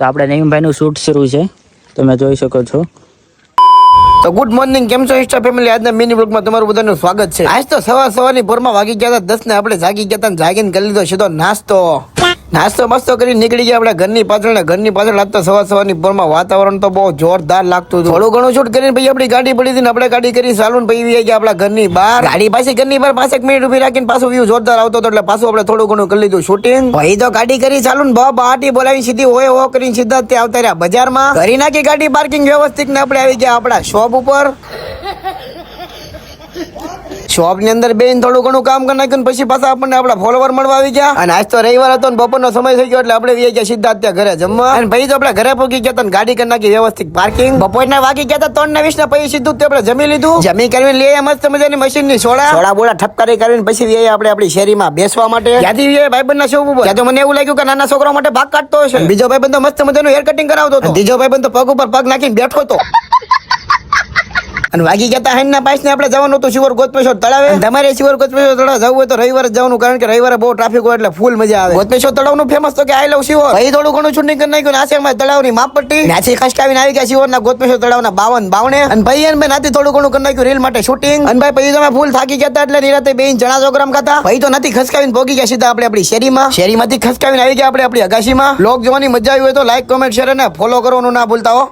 તો આપણે નવીનભાઈનું શૂટ શરૂ છે, તમે જોઈ શકો છો. તો ગુડ મોર્નિંગ, કેમ છો ઇન્સ્ટા ફેમિલી? આજના મિની બ્લોગમાં તમારું બધાનું સ્વાગત છે. આજ તો સવારની ભોરમાં વાગી ગયા હતા 10 ને આપણે જાગી ગયા હતા, જાગીને કરી લીધો સીધો નાસ્તો મસ્તો કરી નીકળી ગયા આપણે ઘરની પાછળ. આજ તો સવારની ભોરમાં વાતાવરણ તો બહુ જોરદાર લાગતું હતું. થોડું ઘણું શૂટ કરીને પછી આપણી ગાડી પડી હતી ને આપણે ગાડી કરી ચાલુ ને પછી ગયા આપણા ઘરની બહાર. ગાડી પાછી ઘરની બહાર 5 મિનિટ ઉભી રાખીને પાછું વ્યૂ જોરદાર આવતો હતો એટલે પાછું આપણે થોડું ઘણું કરી લીધું શૂટિંગ. ભાઈ તો ગાડી કરી ચાલુ ને બહાટી બોલાવી સીધી હોય હો કરીને સીધા ત્યાં આવતા રહ્યા બજારમાં. કરી નાખી ગાડી પાર્કિંગ વ્યવસ્થિત ને આપણે આવી ગયા આપણા શોપ ઉપર. શોપ ની અંદર બેન થોડું ઘણું કામ કરી નાખ્યું પછી પાછા આપણને આપણા ફોલોવર મળવા આવી ગયા. અને આજ તો રવિવાર હતો ને બપોરનો સમય થઈ ગયો એટલે આપણે વી ગયા સીધા ત્યાં ઘરે જમવા. અને ભાઈ તો આપણે ઘરે પહોંચી ગયા હતા, ગાડી કરી નાખી વ્યવસ્થિત પાર્કિંગ. બપોરના વાગી ગયા હતા 3:20 ના પછી સીધું આપણે જમી લીધું. જમી કરીને લઈએ મસ્ત મજાની મશીન ની સોડા બોડા ઠપકારી કરીને પછી વી આપણે આપણી શેરીમાં બેસવા માટે. ત્યાંથી વી ભાઈબંધ ના શોપ ઉપર. ત્યાં તો મને એવું લાગ્યું કે નાના છોકરા માટે ભાગ કાઢતો હશે. બીજો ભાઈબંધ તો મસ્ત મજાનું હેર કટિંગ કરાવતો હતો. ત્રીજો ભાઈબંધ તો પગ ઉપર પગ નાખીને બેઠો હતો. અને વાગી ગયા હેન્ડના પાસ ને આપણે જવાનું હતું શિવર ગોતમેશ્વર તળાવે. તમારે શિવર ગોતમેશ્વર તળાવ જવું હોય તો રવિવારે જવાનું, કારણ કે રવિવારે બહુ ટ્રાફિક હોય એટલે ફૂલ મજા આવે. ગોતમેશ્વર તળાવનું ફેમસ તો કે આઈ લવ શિવર. ભાઈ થોડું ઘણું શૂટિંગ કરી નાખ્યું. આશેમાં તળાવની માપપટ્ટી ત્યાંથી ખસકાવીને આવી ગયા શિવરના ગોતમેશ્વર તળાવના 52 બાવણે. અને ભાઈ અને બેન નાથી થોડું ઘણું કરી નાખ્યું રીલ માટે શૂટિંગ. અને ભાઈ પછી તમે ફૂલ થાકી ગયા એટલે નિરાતે બેન ચણા ચોગ્રામ ખાતા. ભાઈ તો નથી ખસકાવીને પોગી ગયા સીધા આપણે આપણી શેરીમાંથી ખસકાવીને આવી ગયા આપણે આપણી અગાશીમાં. બ્લોગ જોવાની મજા આવી હોય તો લાઈક, કોમેન્ટ, શેર અને ફોલો કરવાનું ના ભૂલતા હો.